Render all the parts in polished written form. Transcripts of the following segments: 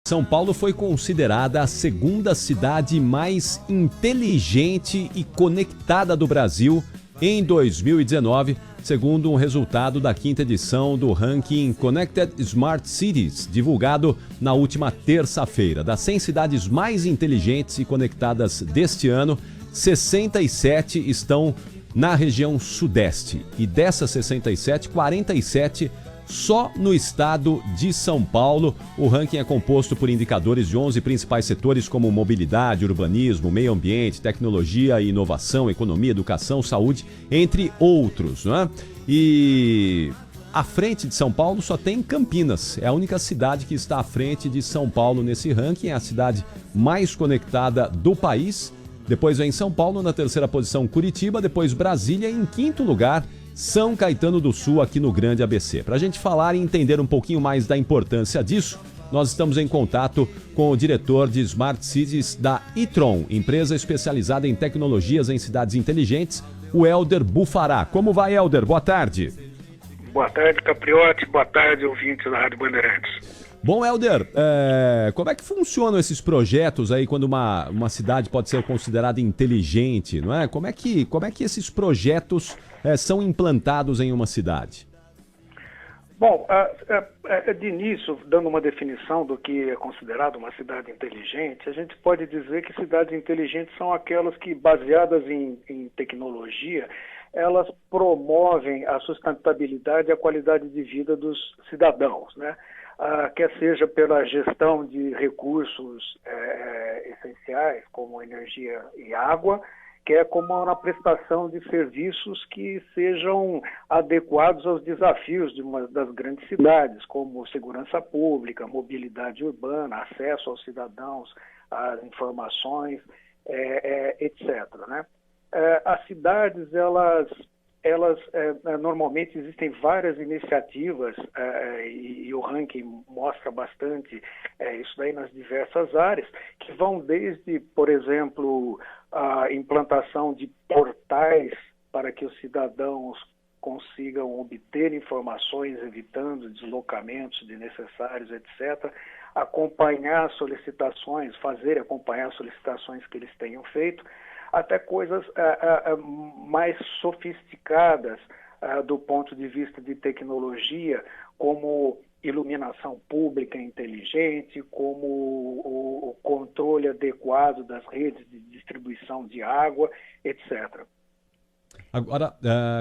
São Paulo foi considerada a segunda cidade mais inteligente e conectada do Brasil em 2019, segundo um resultado da quinta edição do ranking Connected Smart Cities, divulgado na última terça-feira. Das 100 cidades mais inteligentes e conectadas deste ano, 67 estão na região sudeste. E dessas 67, 47 só no estado de São Paulo. O ranking é composto por indicadores de 11 principais setores como mobilidade, urbanismo, meio ambiente, tecnologia e inovação, economia, educação, saúde, entre outros, não é? E à frente de São Paulo só tem Campinas. É a única cidade que está à frente de São Paulo nesse ranking. É a cidade mais conectada do país. Depois vem São Paulo, na terceira posição Curitiba, depois Brasília e em quinto lugar São Caetano do Sul, aqui no Grande ABC. Para a gente falar e entender um pouquinho mais da importância disso, nós estamos em contato com o diretor de Smart Cities da e-tron, empresa especializada em tecnologias em cidades inteligentes, o Helder Bufará. Como vai, Helder? Boa tarde. Boa tarde, Capriotti. Boa tarde, ouvintes da Rádio Bandeirantes. Bom, Helder, como é que funcionam esses projetos aí quando uma cidade pode ser considerada inteligente, não é? Como é que esses projetos são implantados em uma cidade? Bom, de início, dando uma definição do que é considerado uma cidade inteligente, a gente pode dizer que cidades inteligentes são aquelas que, baseadas em tecnologia, elas promovem a sustentabilidade e a qualidade de vida dos cidadãos, né? Quer seja pela gestão de recursos essenciais, como energia e água, quer como na prestação de serviços que sejam adequados aos desafios de uma das grandes cidades, como segurança pública, mobilidade urbana, acesso aos cidadãos, às informações, etc., né? As cidades, elas normalmente existem várias iniciativas e o ranking mostra bastante isso daí nas diversas áreas, que vão desde, por exemplo, a implantação de portais para que os cidadãos consigam obter informações, evitando deslocamentos desnecessários, etc., acompanhar solicitações, acompanhar solicitações que eles tenham feito, até coisas mais sofisticadas do ponto de vista de tecnologia, como iluminação pública inteligente, como o controle adequado das redes de distribuição de água, etc. Agora,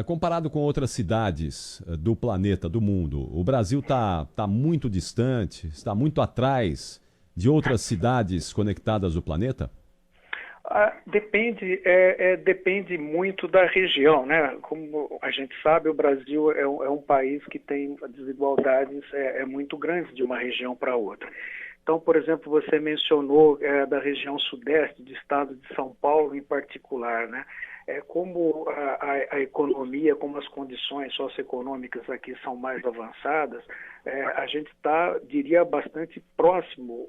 comparado com outras cidades do planeta, do mundo, o Brasil está muito distante, está muito atrás de outras cidades conectadas do planeta? Depende muito da região, né? Como a gente sabe, o Brasil é um país que tem desigualdades muito grandes de uma região para outra. Então, por exemplo, você mencionou da região sudeste do estado de São Paulo em particular, né? Como a economia, como as condições socioeconômicas aqui são mais avançadas, a gente está, diria, bastante próximo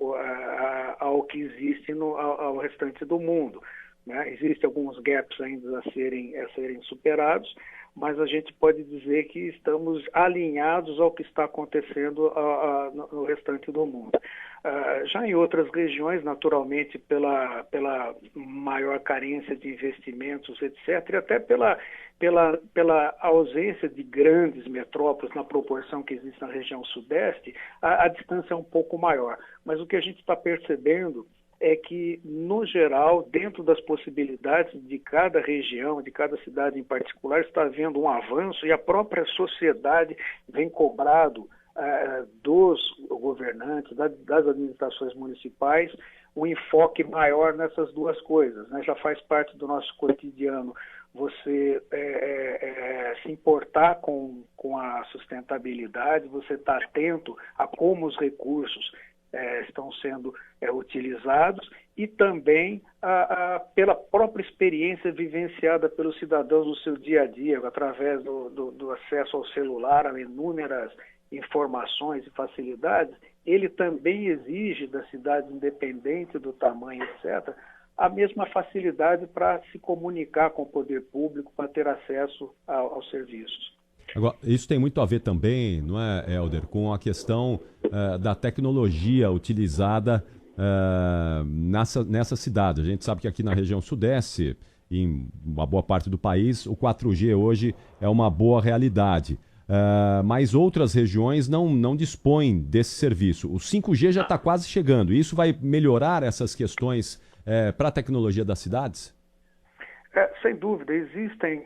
ao que existe ao restante do mundo, né? Existem alguns gaps ainda a serem superados, mas a gente pode dizer que estamos alinhados ao que está acontecendo no restante do mundo. Já em outras regiões, naturalmente, pela maior carência de investimentos, etc., e até pela ausência de grandes metrópoles na proporção que existe na região sudeste, a distância é um pouco maior. Mas o que a gente está percebendo é que, no geral, dentro das possibilidades de cada região, de cada cidade em particular, está havendo um avanço e a própria sociedade vem cobrado dos governantes, das administrações municipais, um enfoque maior nessas duas coisas, né? Já faz parte do nosso cotidiano você se importar com a sustentabilidade, você está atento a como os recursos estão sendo utilizados e também pela própria experiência vivenciada pelos cidadãos no seu dia a dia, através do acesso ao celular, a inúmeras informações e facilidades, ele também exige da cidade, independente do tamanho, etc., a mesma facilidade para se comunicar com o poder público, para ter acesso aos serviços. Agora, isso tem muito a ver também, não é, Helder, com a questão da tecnologia utilizada nessa cidade. A gente sabe que aqui na região sudeste, em uma boa parte do país, o 4G hoje é uma boa realidade. Mas outras regiões não dispõem desse serviço. O 5G já está quase chegando. Isso vai melhorar essas questões para a tecnologia das cidades? Sem dúvida, existem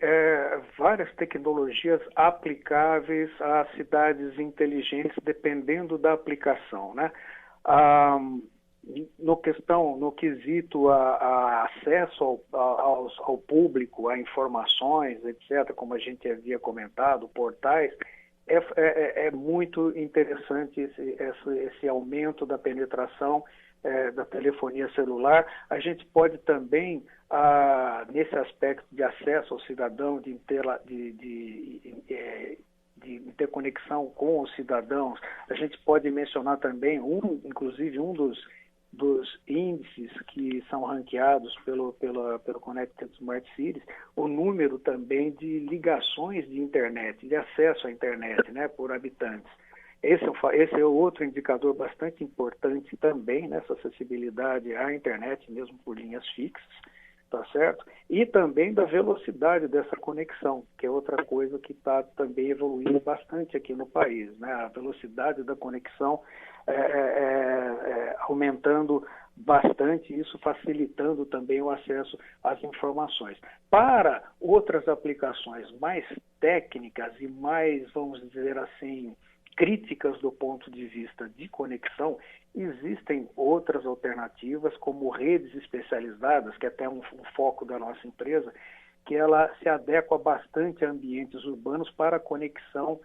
várias tecnologias aplicáveis a cidades inteligentes, dependendo da aplicação, né? No quesito a acesso ao público, a informações, etc., como a gente havia comentado, portais, é muito interessante esse aumento da penetração da telefonia celular. A gente pode também, nesse aspecto de acesso ao cidadão, de interconexão com os cidadãos, a gente pode mencionar também, inclusive um dos índices que são ranqueados pelo Connected Smart Cities, o número também de ligações de internet, de acesso à internet, né, por habitantes. Esse é outro indicador bastante importante também nessa acessibilidade à internet, mesmo por linhas fixas, tá certo? E também da velocidade dessa conexão, que é outra coisa que está também evoluindo bastante aqui no país, né? A velocidade da conexão aumentando bastante, isso facilitando também o acesso às informações. Para outras aplicações mais técnicas e mais, vamos dizer assim, críticas do ponto de vista de conexão, existem outras alternativas, como redes especializadas, que é até um foco da nossa empresa, que ela se adequa bastante a ambientes urbanos para a conexão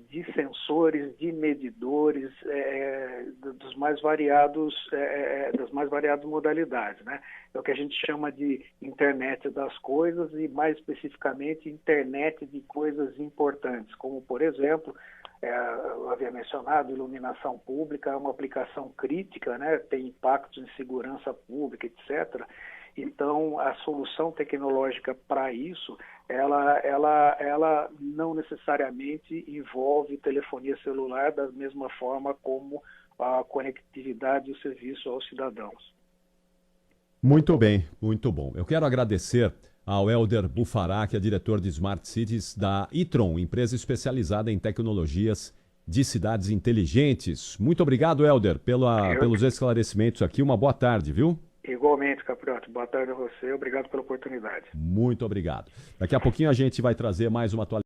de sensores, de medidores, das mais variadas modalidades, né? É o que a gente chama de internet das coisas e, mais especificamente, internet de coisas importantes, como, por exemplo, eu havia mencionado, iluminação pública é uma aplicação crítica, né? Tem impactos em segurança pública, etc. Então, a solução tecnológica para isso, ela não necessariamente envolve telefonia celular da mesma forma como a conectividade e o serviço aos cidadãos. Muito bem, muito bom. Eu quero agradecer ao Helder Bufará, que é diretor de Smart Cities da e-Tron, empresa especializada em tecnologias de cidades inteligentes. Muito obrigado, Helder, pelos esclarecimentos aqui. Uma boa tarde, viu? Igualmente, Capriotti. Boa tarde a você. Obrigado pela oportunidade. Muito obrigado. Daqui a pouquinho a gente vai trazer mais uma atualização.